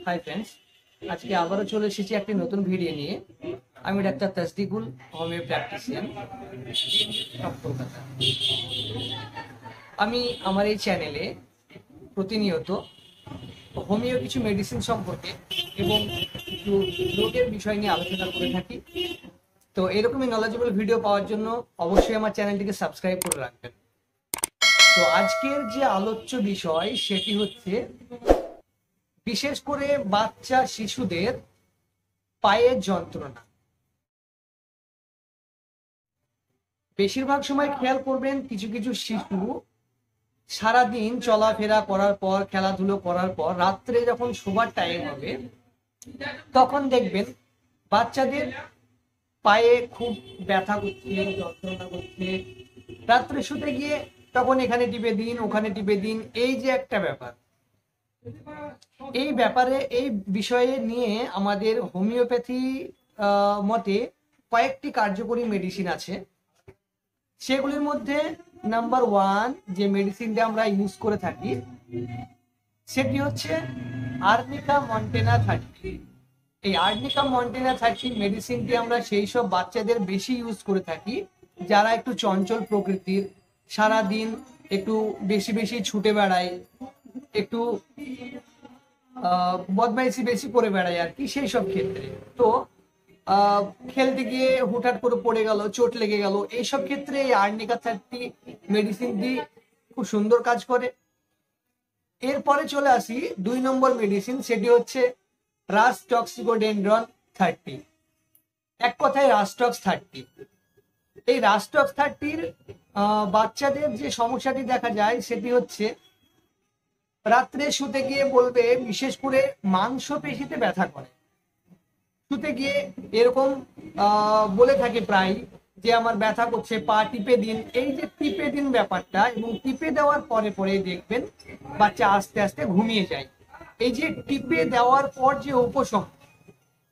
Hi friends, আজকে আবারও চলে এসেছি একটি নতুন ভিডিও নিয়ে। আমি ডাক্তার তাসদিকুল, হোমিও প্র্যাকটিশিয়ান, কলকাতা। আমি আমার এই চ্যানেলে প্রতিনিয়ত হোমিও কিছু মেডিসিন সম্পর্কে এবং কিছু রোগের বিষয় নিয়ে আলোচনা করে থাকি। তো এরকমই নলেজেবল ভিডিও পাওয়ার জন্য অবশ্যই আমার চ্যানেলটিকে সাবস্ক্রাইব করে রাখবেন। তো আজকের যে আলোচ্য বিষয় সেটি হচ্ছে বিশেষ করে বাচ্চা শিশুদের পায়ের যন্ত্রণা। বেশিরভাগ সময় খেয়াল করবেন কিছু কিছু শিশু সারাদিন চলাফেরা করার পর, খেলাধুলো করার পর রাত্রে যখন শোবার টাইম হবে তখন দেখবেন বাচ্চাদের পায়ে খুব ব্যথা করছে, যন্ত্রণা করছে। রাত্রে শুতে গিয়ে তখন এখানে টিপে দিন, ওখানে টিপে দিন, এই যে একটা ব্যাপার। এই ব্যাপারে, এই বিষয়ে নিয়ে আমাদের হোমিওপ্যাথি মতে কয়েকটি কার্যকরী মেডিসিন আছে। সেগুলির মধ্যে নাম্বার 1 যে মেডিসিনটা আমরা ইউজ করে থাকি সেটি হচ্ছে আর্নিকা মন্টেনা 30। এই আর্নিকা মন্টেনা 30 মেডিসিনটি আমরা সেই সব বাচ্চাদের বেশি ইউজ করে থাকি যারা একটু চঞ্চল প্রকৃতির, সারাদিন একটু বেশি বেশি ছুটে বেড়ায়, একটু বদমাইশি বেশি করে বেড়ায় আর কি, সেই সব ক্ষেত্রে। তো খেলতে গিয়ে হুটহাট করে পড়ে গেল, চোট লেগে গেল, এইসব ক্ষেত্রে এই আর্নিকা 30 মেডিসিনটি খুব সুন্দর কাজ করে। এরপরে চলে আসি 2 নম্বর মেডিসিন, সেটি হচ্ছে রাস টক্সিকোডেনড্রন 30। এক কথায় রাস্টক্স 30। এই রাস্টক্স 30 বাচ্চাদের যে সমস্যাটি দেখা যায় সেটি হচ্ছে রাত্রে শুতে গিয়ে বলবে বিশেষ করে মাংসপেশিতে ব্যথা করে। শুতে গিয়ে এরকম বলে থাকে প্রায় যে আমার ব্যথা করছে, পা টিপে দিন। এই যে টিপে দিন ব্যাপারটা, এবং টিপে দেওয়ার পরে পরে দেখবেন বাচ্চা আস্তে আস্তে ঘুমিয়ে যায়। এই যে টিপে দেওয়ার পর যে উপশম,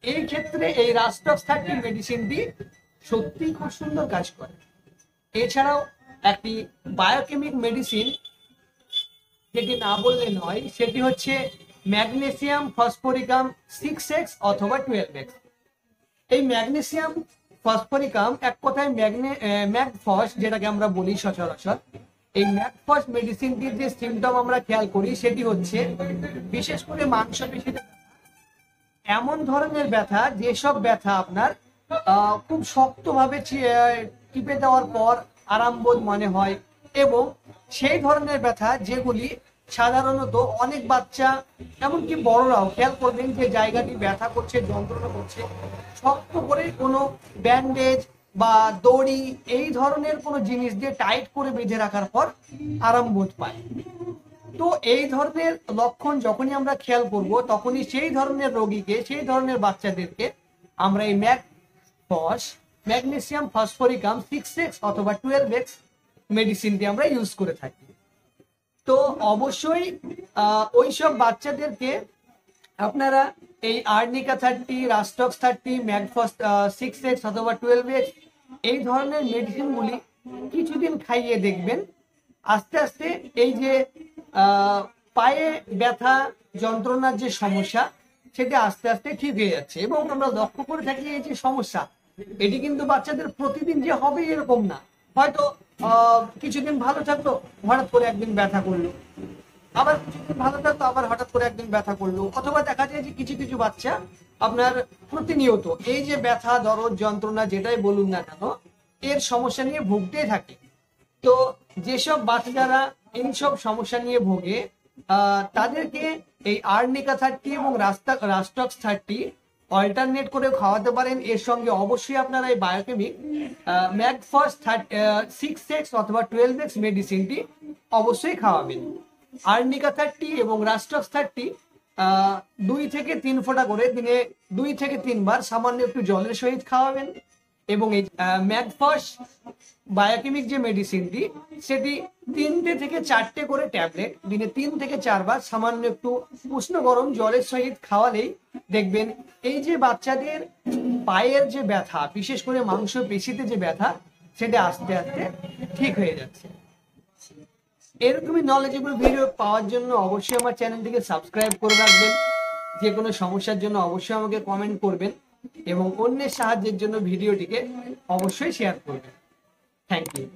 এই ক্ষেত্রে এই রাস্টক্স 30 মেডিসিনটি সত্যিই খুব সুন্দর কাজ করে। এছাড়াও একটি বায়োকেমিক মেডিসিন যেটি না বললে নয়, সেটি হচ্ছে ম্যাগনেসিয়াম ফসফরিকাম 6x অথবা 12x। এই ম্যাগনেসিয়াম ফসফরিকাম এক কথায় ম্যাগফস, যেটাকে আমরা বলি সচরাচর। এই ম্যাগফস মেডিসিনটির যে সিমটম আমরা খেয়াল করি সেটি হচ্ছে বিশেষ করে মাংসপেশিতে এমন ধরনের ব্যথা, যেসব ব্যথা আপনার খুব শক্তভাবে টিপে দেওয়ার পর আরামবোধ মনে হয়, এবং সেই ধরনের ব্যথা যেগুলি সাধারণত অনেক বাচ্চা, এমনকি বড়রাও খেয়াল করবেন যে জায়গাটি ব্যথা করছে, যন্ত্রণা করছে, শক্ত করে কোনো ব্যান্ডেজ বা দড়ি এই ধরনের কোনো জিনিস দিয়ে টাইট করে বেঁধে রাখার পর আরাম বোধ পায়। তো এই ধরনের লক্ষণ যখনই আমরা খেয়াল করব তখনই সেই ধরনের রোগীকে, সেই ধরনের বাচ্চাদেরকে আমরা এই ম্যাগনেসিয়াম ফসফরিকাম 6x অথবা 12x মেডিসিনটি আমরা ইউজ করে থাকি। তো অবশ্যই ওইসব বাচ্চাদেরকে আপনারা এই আর্নিকা 30, রাস্টক্স 30, ম্যাগফস 6x অথবা 12x এই ধরনের মেডিসিনগুলি কিছুদিন খাইয়ে দেখবেন আস্তে আস্তে এই যে পায়ে ব্যথা যন্ত্রণার যে সমস্যা সেটা আস্তে আস্তে ঠিক হয়ে যাচ্ছে। এবং আমরা লক্ষ্য করে থাকি এই যে সমস্যা, এটি কিন্তু বাচ্চাদের প্রতিদিন যে হবে এরকম না। হয়তো কিছুদিন ভালো থাকতো, হঠাৎ করে একদিন ব্যথা করলো, আবার কিছুদিন ভালো থাকতো, আবার হঠাৎ করে একদিন ব্যথা করলো। অথবা দেখা যায় যে কিছু কিছু বাচ্চা আপনার প্রতিনিয়ত এই যে ব্যথা, দরদ, যন্ত্রণা যেটাই বলুন না কেন, এর সমস্যা নিয়ে ভুগতেই থাকে। তো যেসব বাচ্চারা এইসব সমস্যা নিয়ে ভোগে তাদেরকে এই আর্নিকা 30 এবং রাস্টক্স 30 অল্টারনেট করে খাওয়াতে পারেন। এর সঙ্গে অবশ্যই আপনারা এই বায়োকেমিক ম্যাগফস 6x অথবা 12x মেডিসিনটি অবশ্যই খাওয়াবেন। আর্নিকা 30 এবং রাস্টক্স 30 2 থেকে 3 ফোঁটা করে দিনে 2 থেকে 3 বার সামান্য একটু জলের সহিত খাওয়াবেন। এবং এই ম্যাগফস বায়োকেমিক যে মেডিসিনটি সেটি 3টে থেকে 4টে করে ট্যাবলেট দিনে 3 থেকে 4 বার সামান্য একটু উষ্ণ গরম জলের সহিত খাওয়ালেই দেখবেন এই যে বাচ্চাদের পায়ের যে ব্যথা, বিশেষ করে মাংসপেশিতে যে ব্যথা, সেটা আস্তে আস্তে ঠিক হয়ে যাচ্ছে। এরকমই নলেজেবল ভিডিও পাওয়ার জন্য অবশ্যই আমার চ্যানেলটিকে সাবস্ক্রাইব করে রাখবেন। যে কোনো সমস্যার জন্য অবশ্যই আমাকে কমেন্ট করবেন এবং অন্যের সাহায্যের জন্য ভিডিওটিকে অবশ্যই শেয়ার করবেন। Thank you.